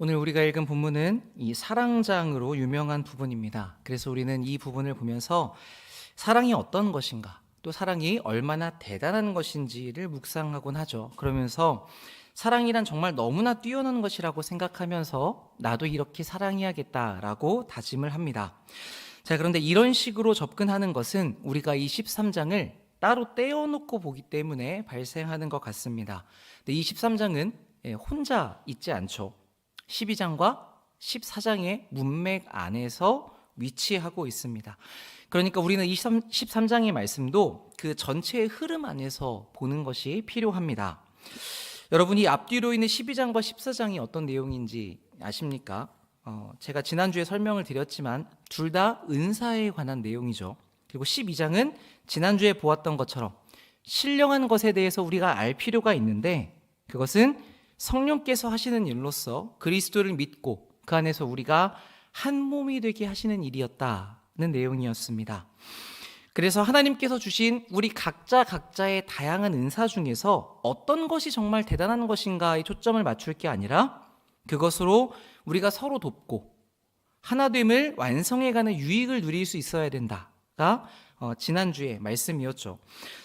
오늘 우리가 읽은 본문은 이 사랑장으로 유명한 부분입니다. 그래서 우리는 이 부분을 보면서 사랑이 어떤 것인가, 또 사랑이 얼마나 대단한 것인지를 묵상하곤 하죠. 그러면서 사랑이란 정말 너무나 뛰어난 것이라고 생각하면서 나도 이렇게 사랑해야겠다라고 다짐을 합니다. 자, 그런데 이런 식으로 접근하는 것은 우리가 이 13장을 따로 떼어놓고 보기 때문에 발생하는 것 같습니다. 근데 이 13장은 혼자 있지 않죠. 12장과 14장의 문맥 안에서 위치하고 있습니다. 그러니까 우리는 이 13장의 말씀도 그 전체의 흐름 안에서 보는 것이 필요합니다. 여러분이 앞뒤로 있는 12장과 14장이 어떤 내용인지 아십니까? 제가 지난주에 설명을 드렸지만 둘 다 은사에 관한 내용이죠. 그리고 12장은 지난주에 보았던 것처럼 신령한 것에 대해서 우리가 알 필요가 있는데, 그것은 성령께서 하시는 일로서 그리스도를 믿고 그 안에서 우리가 한 몸이 되게 하시는 일이었다는 내용이었습니다. 그래서 하나님께서 주신 우리 각자의 다양한 은사 중에서 어떤 것이 정말 대단한 것인가에 초점을 맞출 게 아니라 그것으로 우리가 서로 돕고 하나됨을 완성해가는 유익을 누릴 수 있어야 된다가 지난주의 말씀이었죠.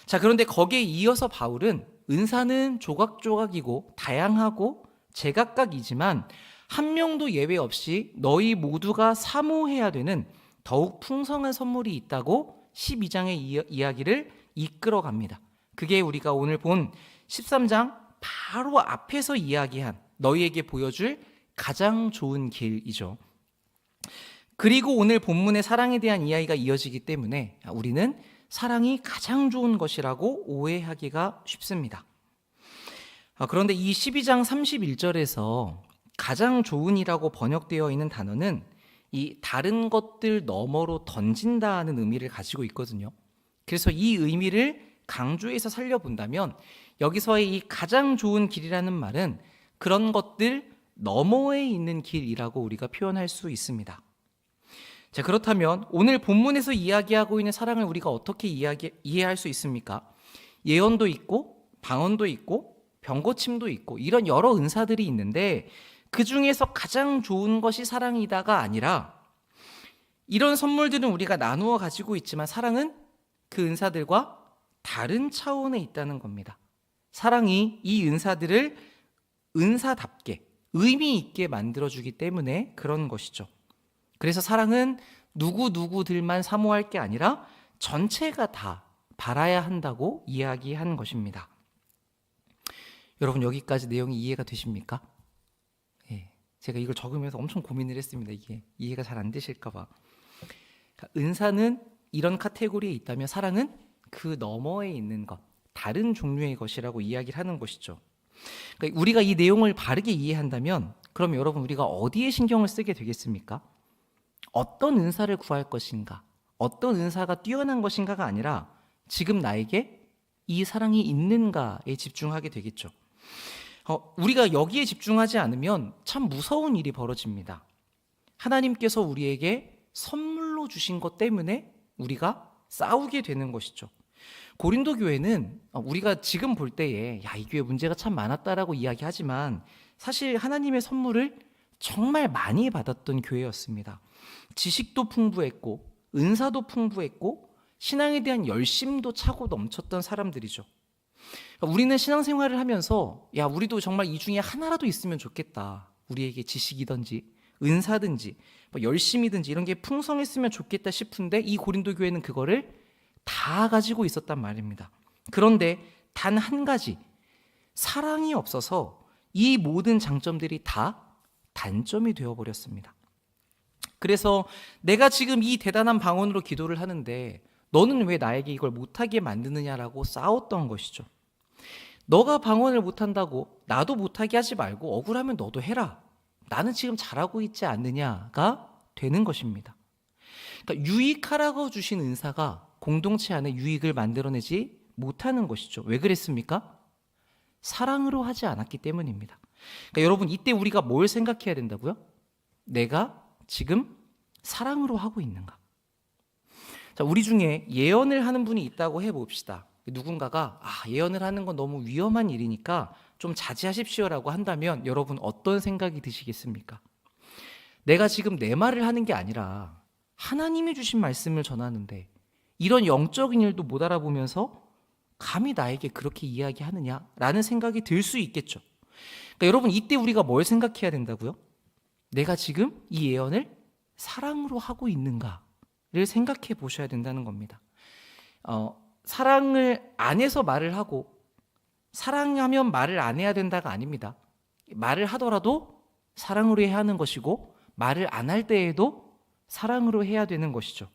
자, 그런데 거기에 이어서 바울은 은사는 조각조각이고 다양하고 제각각이지만 한 명도 예외 없이 너희 모두가 사모해야 되는 더욱 풍성한 선물이 있다고 12장의 이야기를 이끌어 갑니다. 그게 우리가 오늘 본 13장 바로 앞에서 이야기한 너희에게 보여줄 가장 좋은 길이죠. 그리고 오늘 본문의 사랑에 대한 이야기가 이어지기 때문에 우리는 사랑이 가장 좋은 것이라고 오해하기가 쉽습니다. 그런데 이 12장 31절에서 가장 좋은이라고 번역되어 있는 단어는 이 다른 것들 너머로 던진다는 의미를 가지고 있거든요. 그래서 이 의미를 강조해서 살려본다면 여기서의 이 가장 좋은 길이라는 말은 그런 것들 너머에 있는 길이라고 우리가 표현할 수 있습니다. 자, 그렇다면 오늘 본문에서 이야기하고 있는 사랑을 우리가 어떻게 이해할 수 있습니까? 예언도 있고 방언도 있고 병고침도 있고 이런 여러 은사들이 있는데 그 중에서 가장 좋은 것이 사랑이다가 아니라 이런 선물들은 우리가 나누어 가지고 있지만 사랑은 그 은사들과 다른 차원에 있다는 겁니다. 사랑이 이 은사들을 은사답게 의미 있게 만들어주기 때문에 그런 것이죠. 그래서 사랑은 누구들만 사모할 게 아니라 전체가 다 바라야 한다고 이야기한 것입니다. 여러분, 여기까지 내용이 이해가 되십니까? 제가 이걸 적으면서 엄청 고민을 했습니다. 이게 이해가 잘 안 되실까 봐. 은사는 이런 카테고리에 있다면 사랑은 그 너머에 있는 것, 다른 종류의 것이라고 이야기를 하는 것이죠. 그러니까 우리가 이 내용을 바르게 이해한다면 그럼 여러분, 우리가 어디에 신경을 쓰게 되겠습니까? 어떤 은사를 구할 것인가, 어떤 은사가 뛰어난 것인가가 아니라 지금 나에게 이 사랑이 있는가에 집중하게 되겠죠. 우리가 여기에 집중하지 않으면 참 무서운 일이 벌어집니다. 하나님께서 우리에게 선물로 주신 것 때문에 우리가 싸우게 되는 것이죠. 고린도 교회는 우리가 지금 볼 때에 이 교회 문제가 참 많았다라고 이야기하지만 사실 하나님의 선물을 정말 많이 받았던 교회였습니다. 지식도 풍부했고 은사도 풍부했고 신앙에 대한 열심도 차고 넘쳤던 사람들이죠. 우리는 신앙생활을 하면서 우리도 정말 이 중에 하나라도 있으면 좋겠다. 우리에게 지식이든지 은사든지 열심이든지 이런 게 풍성했으면 좋겠다 싶은데 이 고린도 교회는 그거를 다 가지고 있었단 말입니다. 그런데 단 한 가지, 사랑이 없어서 이 모든 장점들이 다 단점이 되어버렸습니다. 그래서 내가 지금 이 대단한 방언으로 기도를 하는데 너는 왜 나에게 이걸 못하게 만드느냐라고 싸웠던 것이죠. 너가 방언을 못한다고 나도 못하게 하지 말고 억울하면 너도 해라. 나는 지금 잘하고 있지 않느냐가 되는 것입니다. 그러니까 유익하라고 주신 은사가 공동체 안에 유익을 만들어내지 못하는 것이죠. 왜 그랬습니까? 사랑으로 하지 않았기 때문입니다. 그러니까 여러분, 이때 우리가 뭘 생각해야 된다고요? 내가 지금 사랑으로 하고 있는가? 자, 우리 중에 예언을 하는 분이 있다고 해봅시다. 누군가가 예언을 하는 건 너무 위험한 일이니까 좀 자제하십시오라고 한다면 여러분 어떤 생각이 드시겠습니까? 내가 지금 내 말을 하는 게 아니라 하나님이 주신 말씀을 전하는데 이런 영적인 일도 못 알아보면서 감히 나에게 그렇게 이야기하느냐라는 생각이 들 수 있겠죠. 그러니까 여러분 이때 우리가 뭘 생각해야 된다고요? 내가 지금 이 예언을 사랑으로 하고 있는가를 생각해 보셔야 된다는 겁니다. 사랑을 안 해서 말을 하고 사랑하면 말을 안 해야 된다가 아닙니다. 말을 하더라도 사랑으로 해야 하는 것이고 말을 안 할 때에도 사랑으로 해야 되는 것이죠.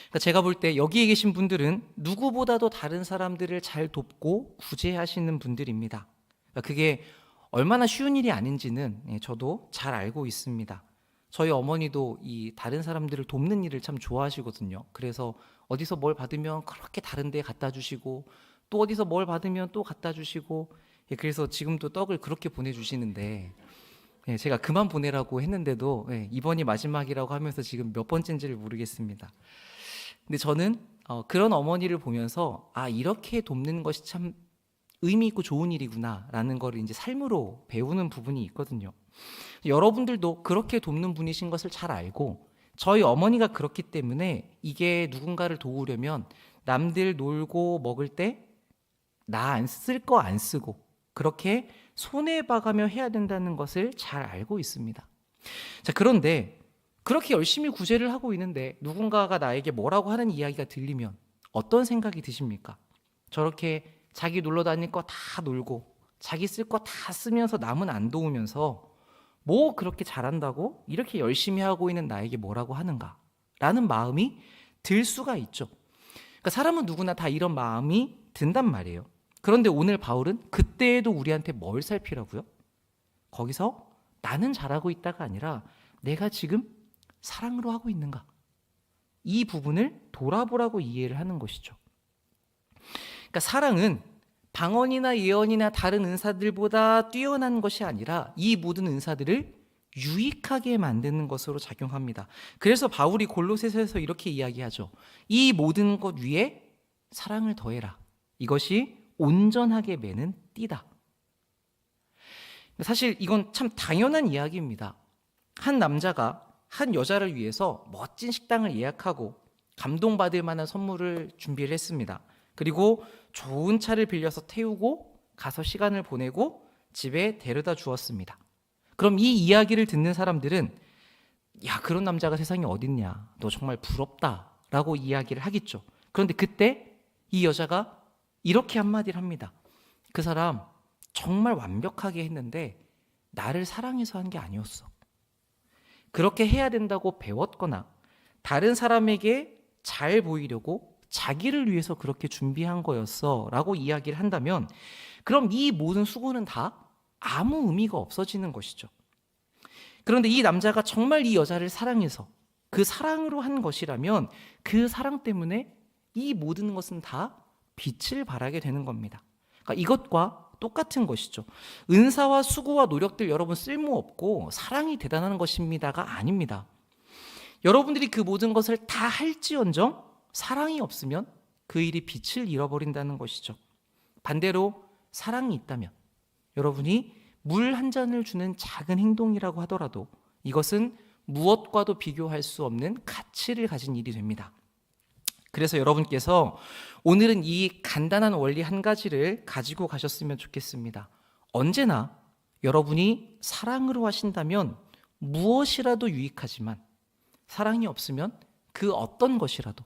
그러니까 제가 볼 때 여기에 계신 분들은 누구보다도 다른 사람들을 잘 돕고 구제하시는 분들입니다. 그러니까 그게 얼마나 쉬운 일이 아닌지는 저도 잘 알고 있습니다. 저희 어머니도 이 다른 사람들을 돕는 일을 참 좋아하시거든요. 그래서 어디서 뭘 받으면 그렇게 다른 데 갖다 주시고 또 어디서 뭘 받으면 또 갖다 주시고 그래서 지금도 떡을 그렇게 보내주시는데 제가 그만 보내라고 했는데도 이번이 마지막이라고 하면서 지금 몇 번째인지를 모르겠습니다. 근데 저는 그런 어머니를 보면서 이렇게 돕는 것이 참 의미 있고 좋은 일이구나라는 걸 이제 삶으로 배우는 부분이 있거든요. 여러분들도 그렇게 돕는 분이신 것을 잘 알고 저희 어머니가 그렇기 때문에 이게 누군가를 도우려면 남들 놀고 먹을 때 나 안 쓸 거 안 쓰고 그렇게 손해 봐가며 해야 된다는 것을 잘 알고 있습니다. 자, 그런데 그렇게 열심히 구제를 하고 있는데 누군가가 나에게 뭐라고 하는 이야기가 들리면 어떤 생각이 드십니까? 저렇게 자기 놀러 다닐 거 다 놀고 자기 쓸 거 다 쓰면서 남은 안 도우면서 뭐 그렇게 잘한다고 이렇게 열심히 하고 있는 나에게 뭐라고 하는가 라는 마음이 들 수가 있죠. 그러니까 사람은 누구나 다 이런 마음이 든단 말이에요. 그런데 오늘 바울은 그때에도 우리한테 뭘 살피라고요? 거기서 나는 잘하고 있다가 아니라 내가 지금 사랑으로 하고 있는가? 이 부분을 돌아보라고 이해를 하는 것이죠. 그러니까 사랑은 방언이나 예언이나 다른 은사들보다 뛰어난 것이 아니라 이 모든 은사들을 유익하게 만드는 것으로 작용합니다. 그래서 바울이 골로새서에서 이렇게 이야기하죠. 이 모든 것 위에 사랑을 더해라. 이것이 온전하게 매는 띠다. 사실 이건 참 당연한 이야기입니다. 한 남자가 한 여자를 위해서 멋진 식당을 예약하고 감동받을 만한 선물을 준비를 했습니다. 그리고 좋은 차를 빌려서 태우고 가서 시간을 보내고 집에 데려다 주었습니다. 그럼 이 이야기를 듣는 사람들은 야, 그런 남자가 세상에 어딨냐, 너 정말 부럽다 라고 이야기를 하겠죠. 그런데 그때 이 여자가 이렇게 한마디를 합니다. 그 사람 정말 완벽하게 했는데 나를 사랑해서 한 게 아니었어. 그렇게 해야 된다고 배웠거나 다른 사람에게 잘 보이려고 자기를 위해서 그렇게 준비한 거였어 라고 이야기를 한다면 그럼 이 모든 수고는 다 아무 의미가 없어지는 것이죠. 그런데 이 남자가 정말 이 여자를 사랑해서 그 사랑으로 한 것이라면 그 사랑 때문에 이 모든 것은 다 빛을 발하게 되는 겁니다. 그러니까 이것과 똑같은 것이죠. 은사와 수고와 노력들 여러분 쓸모없고 사랑이 대단한 것입니다가 아닙니다. 여러분들이 그 모든 것을 다 할지언정 사랑이 없으면 그 일이 빛을 잃어버린다는 것이죠. 반대로 사랑이 있다면 여러분이 물 한 잔을 주는 작은 행동이라고 하더라도 이것은 무엇과도 비교할 수 없는 가치를 가진 일이 됩니다. 그래서 여러분께서 오늘은 이 간단한 원리 한 가지를 가지고 가셨으면 좋겠습니다. 언제나 여러분이 사랑으로 하신다면 무엇이라도 유익하지만 사랑이 없으면 그 어떤 것이라도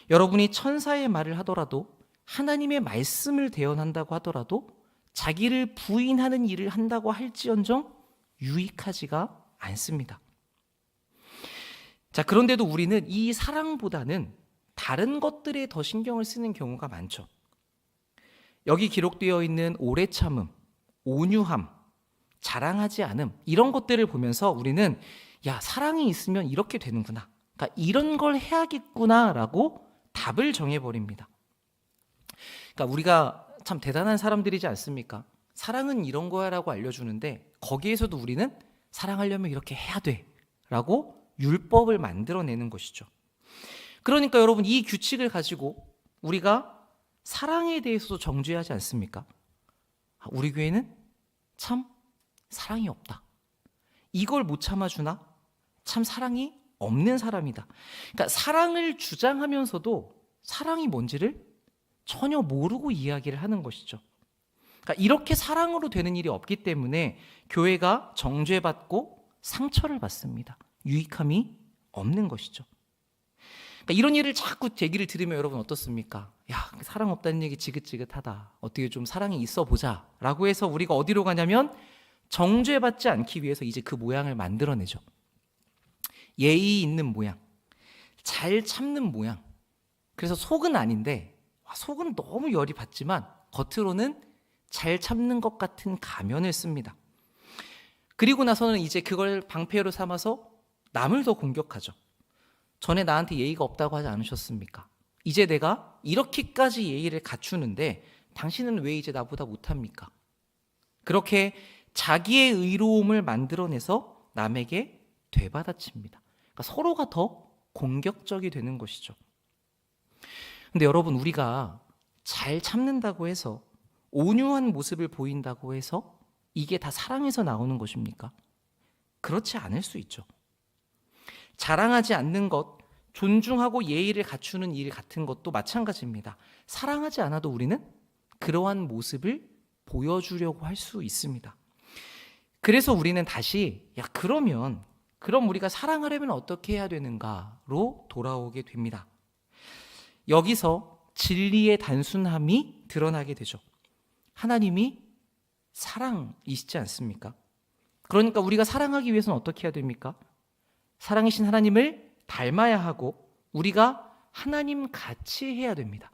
여러분이 천사의 말을 하더라도 하나님의 말씀을 대언한다고 하더라도 자기를 부인하는 일을 한다고 할지언정 유익하지가 않습니다. 자, 그런데도 우리는 이 사랑보다는 다른 것들에 더 신경을 쓰는 경우가 많죠. 여기 기록되어 있는 오래 참음, 온유함, 자랑하지 않음 이런 것들을 보면서 우리는 야, 사랑이 있으면 이렇게 되는구나. 그러니까 이런 걸 해야겠구나라고 답을 정해버립니다. 그러니까 우리가 참 대단한 사람들이지 않습니까? 사랑은 이런 거야라고 알려주는데 거기에서도 우리는 사랑하려면 이렇게 해야 돼라고 율법을 만들어내는 것이죠. 그러니까 여러분 이 규칙을 가지고 우리가 사랑에 대해서도 정죄하지 않습니까? 우리 교회는 참 사랑이 없다. 이걸 못 참아주나? 참 사랑이 없는 사람이다. 그러니까 사랑을 주장하면서도 사랑이 뭔지를 전혀 모르고 이야기를 하는 것이죠. 그러니까 이렇게 사랑으로 되는 일이 없기 때문에 교회가 정죄받고 상처를 받습니다. 유익함이 없는 것이죠. 그러니까 이런 일을 자꾸 얘기를 들으면 여러분 어떻습니까? 야, 사랑 없다는 얘기 지긋지긋하다. 어떻게 좀 사랑이 있어 보자 라고 해서 우리가 어디로 가냐면 정죄받지 않기 위해서 이제 그 모양을 만들어내죠. 예의 있는 모양, 잘 참는 모양. 그래서 속은 아닌데 속은 너무 열이 받지만 겉으로는 잘 참는 것 같은 가면을 씁니다. 그리고 나서는 이제 그걸 방패로 삼아서 남을 더 공격하죠. 전에 나한테 예의가 없다고 하지 않으셨습니까? 이제 내가 이렇게까지 예의를 갖추는데 당신은 왜 이제 나보다 못합니까? 그렇게 자기의 의로움을 만들어내서 남에게 되받아칩니다. 그러니까 서로가 더 공격적이 되는 것이죠. 근데 여러분, 우리가 잘 참는다고 해서 온유한 모습을 보인다고 해서 이게 다 사랑에서 나오는 것입니까? 그렇지 않을 수 있죠. 자랑하지 않는 것, 존중하고 예의를 갖추는 일 같은 것도 마찬가지입니다. 사랑하지 않아도 우리는 그러한 모습을 보여주려고 할 수 있습니다. 그래서 우리는 다시 그럼 우리가 사랑하려면 어떻게 해야 되는가로 돌아오게 됩니다. 여기서 진리의 단순함이 드러나게 되죠. 하나님이 사랑이시지 않습니까? 그러니까 우리가 사랑하기 위해서는 어떻게 해야 됩니까? 사랑이신 하나님을 닮아야 하고 우리가 하나님 같이 해야 됩니다.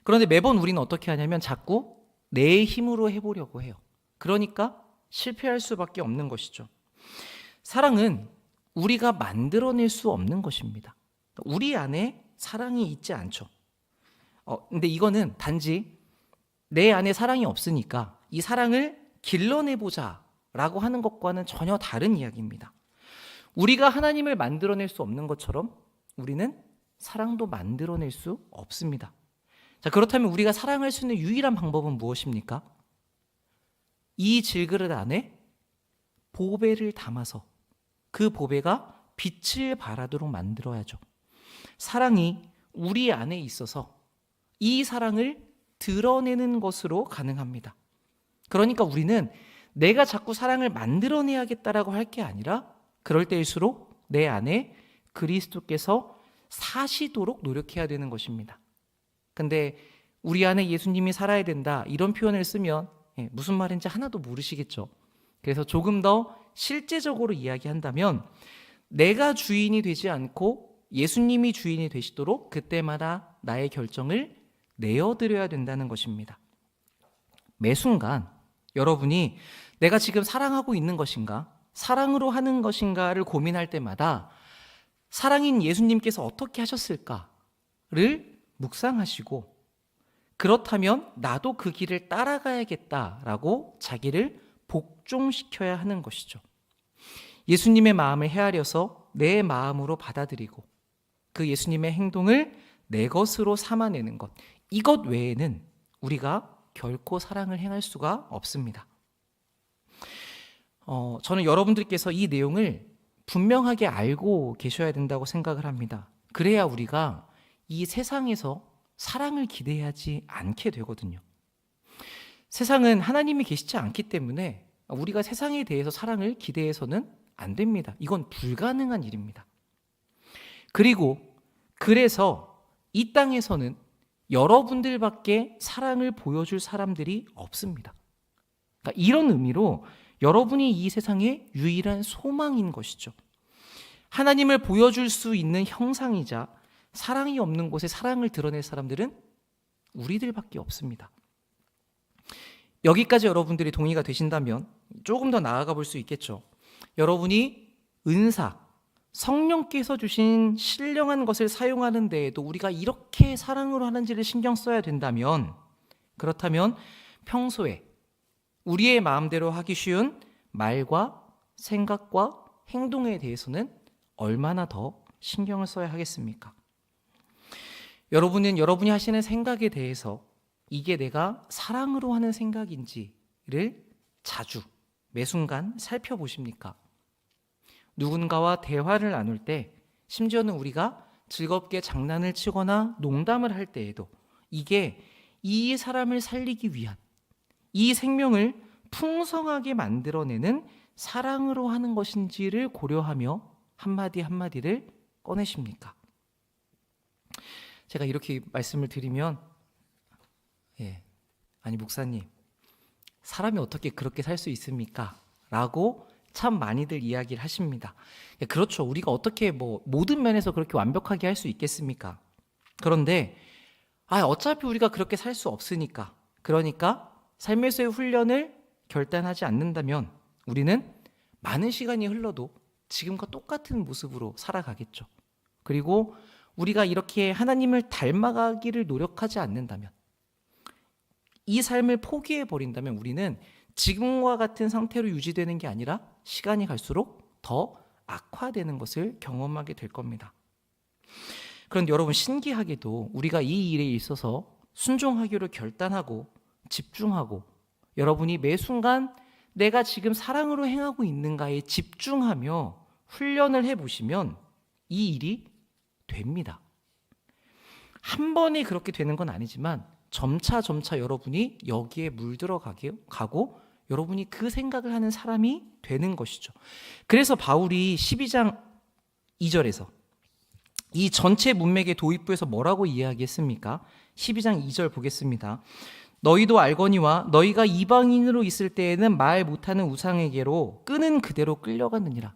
그런데 매번 우리는 어떻게 하냐면 자꾸 내 힘으로 해보려고 해요. 그러니까 실패할 수밖에 없는 것이죠. 사랑은 우리가 만들어낼 수 없는 것입니다. 우리 안에 사랑이 있지 않죠. 근데 이거는 단지 내 안에 사랑이 없으니까 이 사랑을 길러내보자 라고 하는 것과는 전혀 다른 이야기입니다. 우리가 하나님을 만들어낼 수 없는 것처럼 우리는 사랑도 만들어낼 수 없습니다. 자, 그렇다면 우리가 사랑할 수 있는 유일한 방법은 무엇입니까? 이 질그릇 안에 보배를 담아서 그 보배가 빛을 발하도록 만들어야죠. 사랑이 우리 안에 있어서 이 사랑을 드러내는 것으로 가능합니다. 그러니까 우리는 내가 자꾸 사랑을 만들어내야겠다라고 할 게 아니라 그럴 때일수록 내 안에 그리스도께서 사시도록 노력해야 되는 것입니다. 근데 우리 안에 예수님이 살아야 된다 이런 표현을 쓰면 무슨 말인지 하나도 모르시겠죠. 그래서 조금 더 실제적으로 이야기한다면 내가 주인이 되지 않고 예수님이 주인이 되시도록 그때마다 나의 결정을 내어드려야 된다는 것입니다. 매 순간 여러분이 내가 지금 사랑하고 있는 것인가, 사랑으로 하는 것인가를 고민할 때마다 사랑인 예수님께서 어떻게 하셨을까를 묵상하시고 그렇다면 나도 그 길을 따라가야겠다라고 자기를 복종시켜야 하는 것이죠. 예수님의 마음을 헤아려서 내 마음으로 받아들이고 그 예수님의 행동을 내 것으로 삼아내는 것, 이것 외에는 우리가 결코 사랑을 행할 수가 없습니다. 저는 여러분들께서 이 내용을 분명하게 알고 계셔야 된다고 생각을 합니다. 그래야 우리가 이 세상에서 사랑을 기대하지 않게 되거든요. 세상은 하나님이 계시지 않기 때문에 우리가 세상에 대해서 사랑을 기대해서는 안 됩니다. 이건 불가능한 일입니다. 그래서 이 땅에서는 여러분들밖에 사랑을 보여줄 사람들이 없습니다. 그러니까 이런 의미로 여러분이 이 세상의 유일한 소망인 것이죠. 하나님을 보여줄 수 있는 형상이자 사랑이 없는 곳에 사랑을 드러낼 사람들은 우리들밖에 없습니다. 여기까지 여러분들이 동의가 되신다면 조금 더 나아가 볼 수 있겠죠. 여러분이 은사, 성령께서 주신 신령한 것을 사용하는 데에도 우리가 이렇게 사랑으로 하는지를 신경 써야 된다면, 그렇다면 평소에 우리의 마음대로 하기 쉬운 말과 생각과 행동에 대해서는 얼마나 더 신경을 써야 하겠습니까? 여러분은 여러분이 하시는 생각에 대해서 이게 내가 사랑으로 하는 생각인지를 자주 매 순간 살펴보십니까? 누군가와 대화를 나눌 때, 심지어는 우리가 즐겁게 장난을 치거나 농담을 할 때에도 이게 이 사람을 살리기 위한, 이 생명을 풍성하게 만들어내는 사랑으로 하는 것인지를 고려하며 한마디 한마디를 꺼내십니까? 제가 이렇게 말씀을 드리면 아니 목사님, 사람이 어떻게 그렇게 살 수 있습니까? 라고 참 많이들 이야기를 하십니다. 그렇죠. 우리가 어떻게 모든 면에서 그렇게 완벽하게 할 수 있겠습니까? 그런데 어차피 우리가 그렇게 살 수 없으니까, 그러니까 삶에서의 훈련을 결단하지 않는다면 우리는 많은 시간이 흘러도 지금과 똑같은 모습으로 살아가겠죠. 그리고 우리가 이렇게 하나님을 닮아가기를 노력하지 않는다면, 이 삶을 포기해 버린다면 우리는 지금과 같은 상태로 유지되는 게 아니라 시간이 갈수록 더 악화되는 것을 경험하게 될 겁니다. 그런데 여러분, 신기하게도 우리가 이 일에 있어서 순종하기로 결단하고 집중하고, 여러분이 매 순간 내가 지금 사랑으로 행하고 있는가에 집중하며 훈련을 해보시면 이 일이 됩니다. 한 번에 그렇게 되는 건 아니지만 점차 여러분이 여기에 물들어가고 여러분이 그 생각을 하는 사람이 되는 것이죠. 그래서 바울이 12장 2절에서 이 전체 문맥의 도입부에서 뭐라고 이야기했습니까? 12장 2절 보겠습니다. 너희도 알거니와 너희가 이방인으로 있을 때에는 말 못하는 우상에게로 끄는 그대로 끌려갔느니라.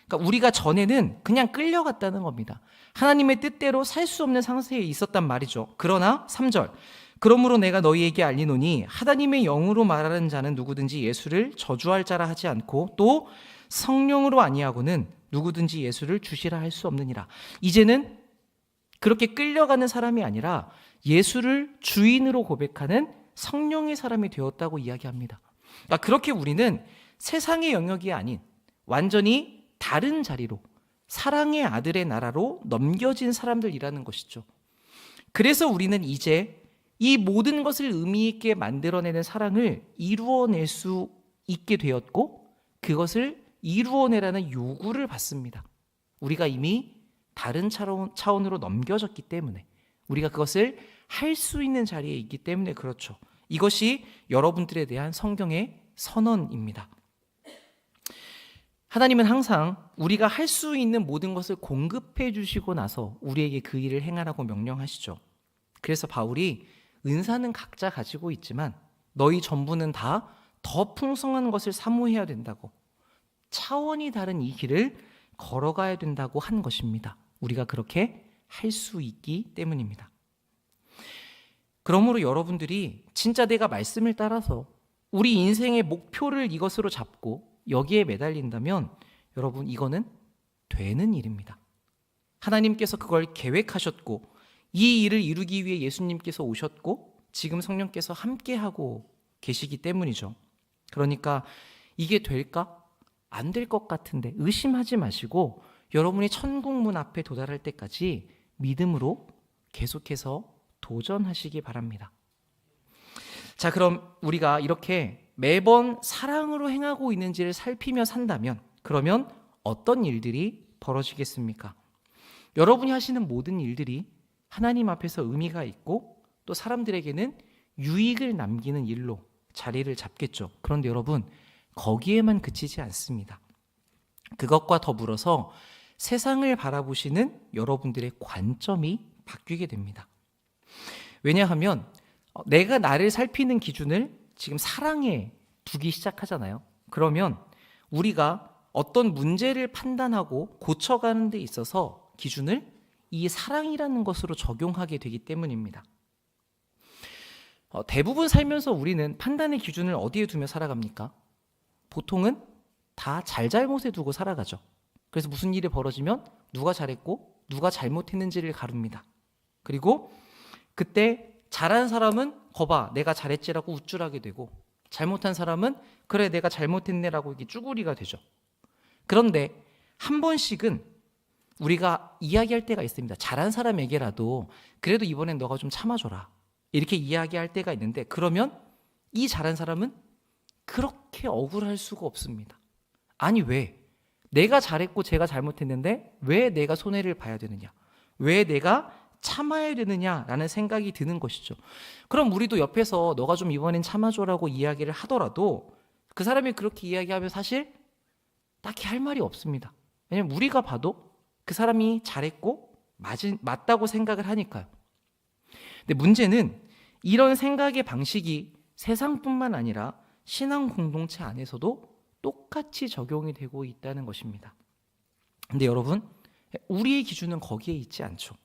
그러니까 우리가 전에는 그냥 끌려갔다는 겁니다. 하나님의 뜻대로 살 수 없는 상태에 있었단 말이죠. 그러나 3절, 그러므로 내가 너희에게 알리노니 하나님의 영으로 말하는 자는 누구든지 예수를 저주할 자라 하지 않고 또 성령으로 아니하고는 누구든지 예수를 주시라 할 수 없느니라. 이제는 그렇게 끌려가는 사람이 아니라 예수를 주인으로 고백하는 성령의 사람이 되었다고 이야기합니다. 그러니까 그렇게 우리는 세상의 영역이 아닌 완전히 다른 자리로, 사랑의 아들의 나라로 넘겨진 사람들이라는 것이죠. 그래서 우리는 이제 이 모든 것을 의미 있게 만들어내는 사랑을 이루어낼 수 있게 되었고, 그것을 이루어내라는 요구를 받습니다. 우리가 이미 다른 차원으로 넘겨졌기 때문에, 우리가 그것을 할 수 있는 자리에 있기 때문에 그렇죠. 이것이 여러분들에 대한 성경의 선언입니다. 하나님은 항상 우리가 할 수 있는 모든 것을 공급해 주시고 나서 우리에게 그 일을 행하라고 명령하시죠. 그래서 바울이 은사는 각자 가지고 있지만 너희 전부는 다 더 풍성한 것을 사모해야 된다고, 차원이 다른 이 길을 걸어가야 된다고 한 것입니다. 우리가 그렇게 할 수 있기 때문입니다. 그러므로 여러분들이 진짜 내가 말씀을 따라서 우리 인생의 목표를 이것으로 잡고 여기에 매달린다면 여러분, 이거는 되는 일입니다. 하나님께서 그걸 계획하셨고 이 일을 이루기 위해 예수님께서 오셨고 지금 성령께서 함께하고 계시기 때문이죠. 그러니까 이게 될까? 안 될 것 같은데 의심하지 마시고 여러분이 천국문 앞에 도달할 때까지 믿음으로 계속해서 도전하시기 바랍니다. 자, 그럼 우리가 이렇게 매번 사랑으로 행하고 있는지를 살피며 산다면 그러면 어떤 일들이 벌어지겠습니까? 여러분이 하시는 모든 일들이 하나님 앞에서 의미가 있고 또 사람들에게는 유익을 남기는 일로 자리를 잡겠죠. 그런데 여러분, 거기에만 그치지 않습니다. 그것과 더불어서 세상을 바라보시는 여러분들의 관점이 바뀌게 됩니다. 왜냐하면 내가 나를 살피는 기준을 지금 사랑에 두기 시작하잖아요. 그러면 우리가 어떤 문제를 판단하고 고쳐가는 데 있어서 기준을 이 사랑이라는 것으로 적용하게 되기 때문입니다. 대부분 살면서 우리는 판단의 기준을 어디에 두며 살아갑니까? 보통은 다 잘잘못에 두고 살아가죠. 그래서 무슨 일이 벌어지면 누가 잘했고 누가 잘못했는지를 가릅니다. 그리고 그때 잘한 사람은 거봐 내가 잘했지라고 우쭐하게 되고, 잘못한 사람은 그래 내가 잘못했네라고 이게 쭈구리가 되죠. 그런데 한 번씩은 우리가 이야기할 때가 있습니다. 잘한 사람에게라도 그래도 이번엔 너가 좀 참아줘라, 이렇게 이야기할 때가 있는데, 그러면 이 잘한 사람은 그렇게 억울할 수가 없습니다. 아니, 왜? 내가 잘했고 제가 잘못했는데 왜 내가 손해를 봐야 되느냐? 왜 내가 참아야 되느냐라는 생각이 드는 것이죠. 그럼 우리도 옆에서 너가 좀 이번엔 참아줘라고 이야기를 하더라도 그 사람이 그렇게 이야기하면 사실 딱히 할 말이 없습니다. 왜냐면 우리가 봐도 그 사람이 잘했고 맞다고 생각을 하니까요. 근데 문제는 이런 생각의 방식이 세상뿐만 아니라 신앙 공동체 안에서도 똑같이 적용이 되고 있다는 것입니다. 근데 여러분, 우리의 기준은 거기에 있지 않죠.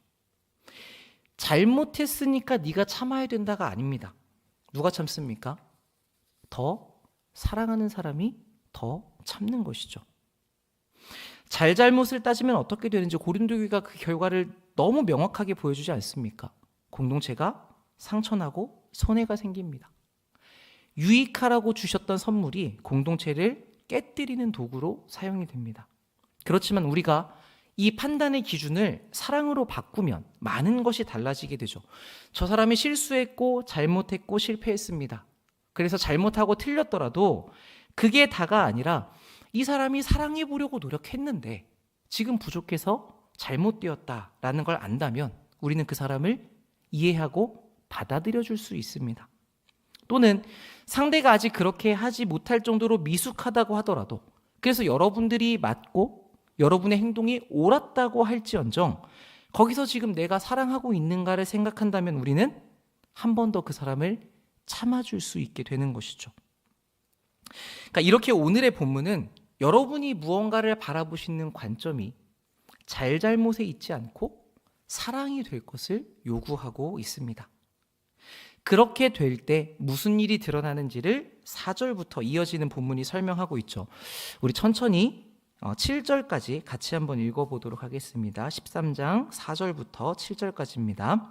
잘못했으니까 네가 참아야 된다가 아닙니다. 누가 참습니까? 더 사랑하는 사람이 더 참는 것이죠. 잘잘못을 따지면 어떻게 되는지 고린도교회가 그 결과를 너무 명확하게 보여주지 않습니까? 공동체가 상처나고 손해가 생깁니다. 유익하라고 주셨던 선물이 공동체를 깨뜨리는 도구로 사용이 됩니다. 그렇지만 우리가 이 판단의 기준을 사랑으로 바꾸면 많은 것이 달라지게 되죠. 저 사람이 실수했고 잘못했고 실패했습니다. 그래서 잘못하고 틀렸더라도 그게 다가 아니라 이 사람이 사랑해 보려고 노력했는데 지금 부족해서 잘못되었다라는 걸 안다면 우리는 그 사람을 이해하고 받아들여 줄 수 있습니다. 또는 상대가 아직 그렇게 하지 못할 정도로 미숙하다고 하더라도, 그래서 여러분들이 맞고 여러분의 행동이 옳았다고 할지언정 거기서 지금 내가 사랑하고 있는가를 생각한다면 우리는 한 번 더 그 사람을 참아줄 수 있게 되는 것이죠. 그러니까 이렇게 오늘의 본문은 여러분이 무언가를 바라보시는 관점이 잘잘못에 있지 않고 사랑이 될 것을 요구하고 있습니다. 그렇게 될 때 무슨 일이 드러나는지를 4절부터 이어지는 본문이 설명하고 있죠. 우리 천천히 7절까지 같이 한번 읽어보도록 하겠습니다. 13장 4절부터 7절까지입니다.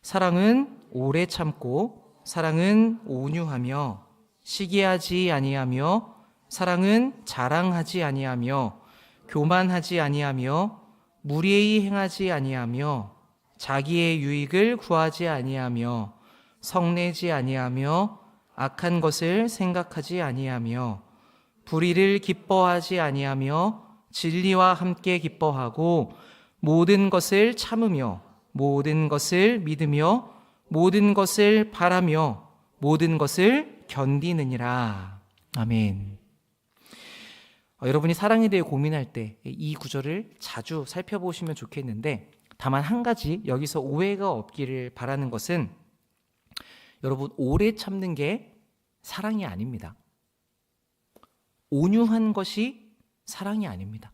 사랑은 오래 참고 사랑은 온유하며 시기하지 아니하며 사랑은 자랑하지 아니하며 교만하지 아니하며 무례히 행하지 아니하며 자기의 유익을 구하지 아니하며 성내지 아니하며 악한 것을 생각하지 아니하며 불의를 기뻐하지 아니하며 진리와 함께 기뻐하고 모든 것을 참으며 모든 것을 믿으며 모든 것을 바라며 모든 것을 견디느니라. 아멘. 여러분이 사랑에 대해 고민할 때 이 구절을 자주 살펴보시면 좋겠는데, 다만 한 가지 여기서 오해가 없기를 바라는 것은 여러분, 오래 참는 게 사랑이 아닙니다. 온유한 것이 사랑이 아닙니다.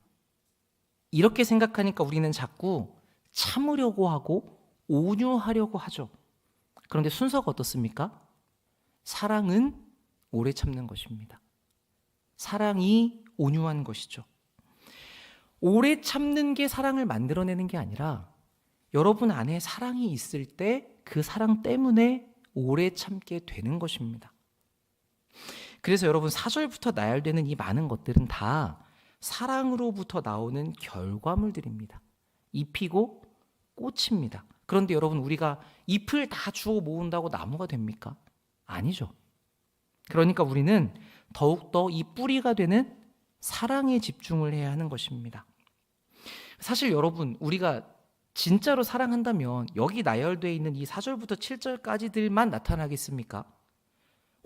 이렇게 생각하니까 우리는 자꾸 참으려고 하고 온유하려고 하죠. 그런데 순서가 어떻습니까? 사랑은 오래 참는 것입니다. 사랑이 온유한 것이죠. 오래 참는 게 사랑을 만들어내는 게 아니라 여러분 안에 사랑이 있을 때 그 사랑 때문에 오래 참게 되는 것입니다. 그래서 여러분 4절부터 나열되는 이 많은 것들은 다 사랑으로부터 나오는 결과물들입니다. 잎이고 꽃입니다. 그런데 여러분, 우리가 잎을 다 주워 모은다고 나무가 됩니까? 아니죠. 그러니까 우리는 더욱더 이 뿌리가 되는 사랑에 집중을 해야 하는 것입니다. 사실 여러분, 우리가 진짜로 사랑한다면 여기 나열되어 있는 이 4절부터 7절까지들만 나타나겠습니까?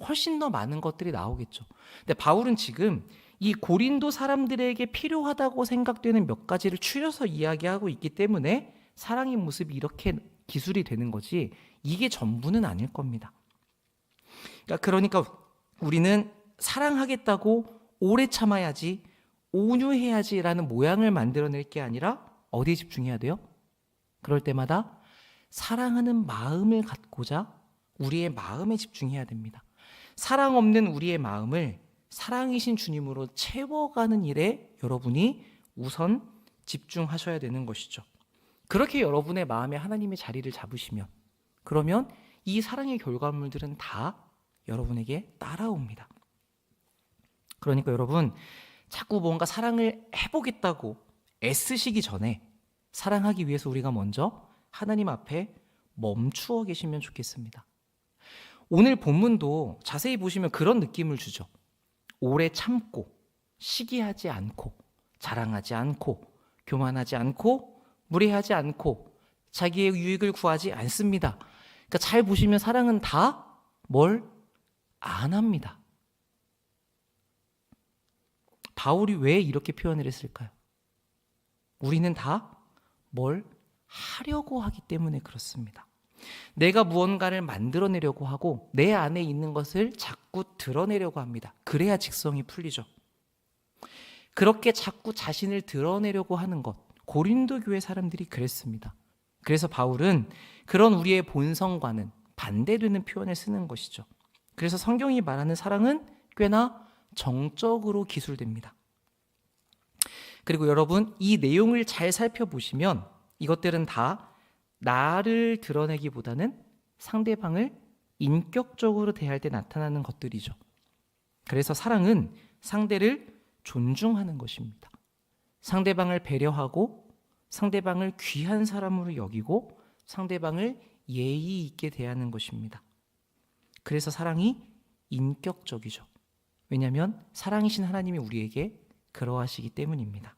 훨씬 더 많은 것들이 나오겠죠. 근데 바울은 지금 이 고린도 사람들에게 필요하다고 생각되는 몇 가지를 추려서 이야기하고 있기 때문에 사랑의 모습이 이렇게 기술이 되는 거지, 이게 전부는 아닐 겁니다. 그러니까 우리는 사랑하겠다고 오래 참아야지, 온유해야지라는 모양을 만들어낼 게 아니라 어디에 집중해야 돼요? 그럴 때마다 사랑하는 마음을 갖고자 우리의 마음에 집중해야 됩니다. 사랑 없는 우리의 마음을 사랑이신 주님으로 채워가는 일에 여러분이 우선 집중하셔야 되는 것이죠. 그렇게 여러분의 마음에 하나님의 자리를 잡으시면, 그러면 이 사랑의 결과물들은 다 여러분에게 따라옵니다. 그러니까 여러분, 자꾸 뭔가 사랑을 해보겠다고 애쓰시기 전에 사랑하기 위해서 우리가 먼저 하나님 앞에 멈추어 계시면 좋겠습니다. 오늘 본문도 자세히 보시면 그런 느낌을 주죠. 오래 참고, 시기하지 않고, 자랑하지 않고, 교만하지 않고, 무례하지 않고, 자기의 유익을 구하지 않습니다. 그러니까 잘 보시면 사랑은 다 뭘 안 합니다. 바울이 왜 이렇게 표현을 했을까요? 우리는 다 뭘 하려고 하기 때문에 그렇습니다. 내가 무언가를 만들어내려고 하고 내 안에 있는 것을 자꾸 드러내려고 합니다. 그래야 직성이 풀리죠. 그렇게 자꾸 자신을 드러내려고 하는 것, 고린도 교회 사람들이 그랬습니다. 그래서 바울은 그런 우리의 본성과는 반대되는 표현을 쓰는 것이죠. 그래서 성경이 말하는 사랑은 꽤나 정적으로 기술됩니다. 그리고 여러분, 이 내용을 잘 살펴보시면 이것들은 다 나를 드러내기보다는 상대방을 인격적으로 대할 때 나타나는 것들이죠. 그래서 사랑은 상대를 존중하는 것입니다. 상대방을 배려하고 상대방을 귀한 사람으로 여기고 상대방을 예의 있게 대하는 것입니다. 그래서 사랑이 인격적이죠. 왜냐하면 사랑이신 하나님이 우리에게 그러하시기 때문입니다.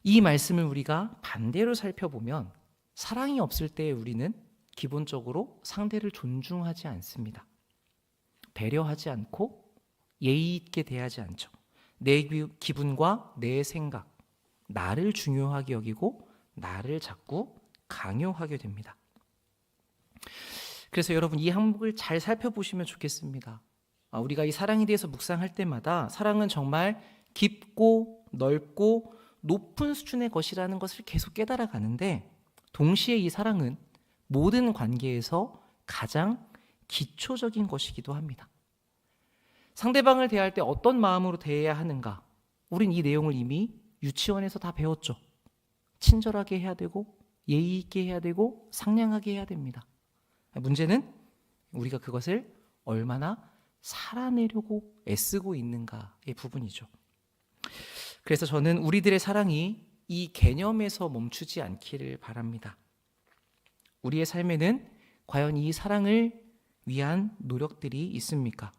이 말씀을 우리가 반대로 살펴보면 사랑이 없을 때 우리는 기본적으로 상대를 존중하지 않습니다. 배려하지 않고 예의 있게 대하지 않죠. 내 기분과 내 생각, 나를 중요하게 여기고 나를 자꾸 강요하게 됩니다. 그래서 여러분 이 항목을 잘 살펴보시면 좋겠습니다. 우리가 이 사랑에 대해서 묵상할 때마다 사랑은 정말 깊고 넓고 높은 수준의 것이라는 것을 계속 깨달아 가는데 동시에 이 사랑은 모든 관계에서 가장 기초적인 것이기도 합니다. 상대방을 대할 때 어떤 마음으로 대해야 하는가? 우린 이 내용을 이미 유치원에서 다 배웠죠. 친절하게 해야 되고 예의 있게 해야 되고 상냥하게 해야 됩니다. 문제는 우리가 그것을 얼마나 살아내려고 애쓰고 있는가의 부분이죠. 그래서 저는 우리들의 사랑이 이 개념에서 멈추지 않기를 바랍니다. 우리의 삶에는 과연 이 사랑을 위한 노력들이 있습니까?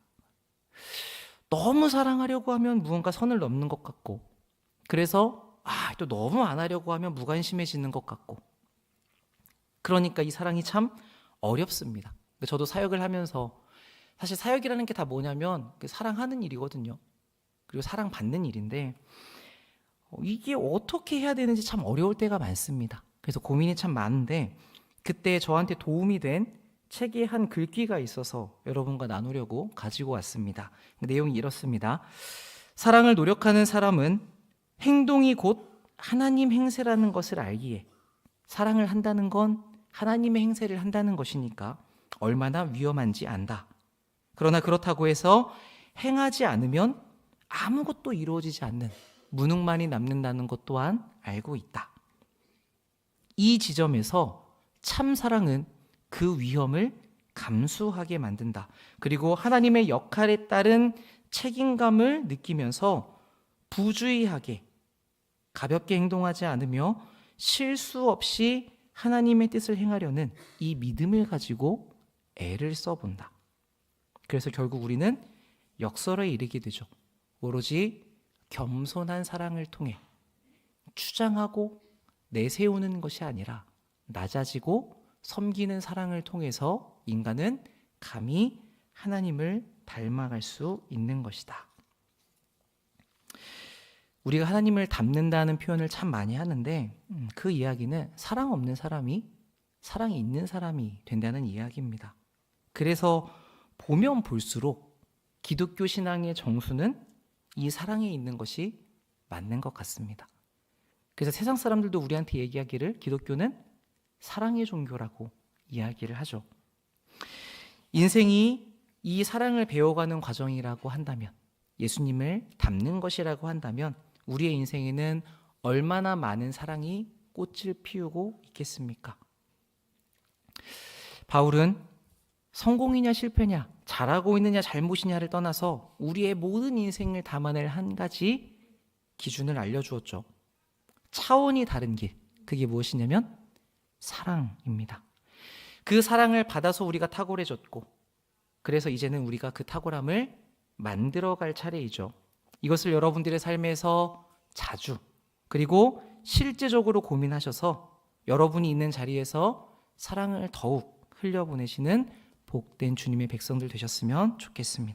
너무 사랑하려고 하면 무언가 선을 넘는 것 같고, 그래서 또 너무 안 하려고 하면 무관심해지는 것 같고, 그러니까 이 사랑이 참 어렵습니다. 저도 사역을 하면서 사실 사역이라는 게 다 뭐냐면 사랑하는 일이거든요. 그리고 사랑받는 일인데 이게 어떻게 해야 되는지 참 어려울 때가 많습니다. 그래서 고민이 참 많은데 그때 저한테 도움이 된 책의 한 글귀가 있어서 여러분과 나누려고 가지고 왔습니다. 내용이 이렇습니다. 사랑을 노력하는 사람은 행동이 곧 하나님 행세라는 것을 알기에 사랑을 한다는 건 하나님의 행세를 한다는 것이니까 얼마나 위험한지 안다. 그러나 그렇다고 해서 행하지 않으면 아무것도 이루어지지 않는 무능만이 남는다는 것 또한 알고 있다. 이 지점에서 참 사랑은 그 위험을 감수하게 만든다. 그리고 하나님의 역할에 따른 책임감을 느끼면서 부주의하게 가볍게 행동하지 않으며 실수 없이 하나님의 뜻을 행하려는 이 믿음을 가지고 애를 써본다. 그래서 결국 우리는 역설에 이르게 되죠. 오로지 겸손한 사랑을 통해 추장하고 내세우는 것이 아니라 낮아지고 섬기는 사랑을 통해서 인간은 감히 하나님을 닮아갈 수 있는 것이다. 우리가 하나님을 닮는다는 표현을 참 많이 하는데 그 이야기는 사랑 없는 사람이 사랑이 있는 사람이 된다는 이야기입니다. 그래서 보면 볼수록 기독교 신앙의 정수는 이 사랑에 있는 것이 맞는 것 같습니다. 그래서 세상 사람들도 우리한테 얘기하기를 기독교는 사랑의 종교라고 이야기를 하죠. 인생이 이 사랑을 배워가는 과정이라고 한다면, 예수님을 닮는 것이라고 한다면 우리의 인생에는 얼마나 많은 사랑이 꽃을 피우고 있겠습니까? 바울은 성공이냐 실패냐, 잘하고 있느냐 잘못이냐를 떠나서 우리의 모든 인생을 담아낼 한 가지 기준을 알려주었죠. 차원이 다른 길, 그게 무엇이냐면 사랑입니다. 그 사랑을 받아서 우리가 탁월해졌고, 그래서 이제는 우리가 그 탁월함을 만들어갈 차례이죠. 이것을 여러분들의 삶에서 자주, 그리고 실제적으로 고민하셔서 여러분이 있는 자리에서 사랑을 더욱 흘려보내시는 복된 주님의 백성들 되셨으면 좋겠습니다.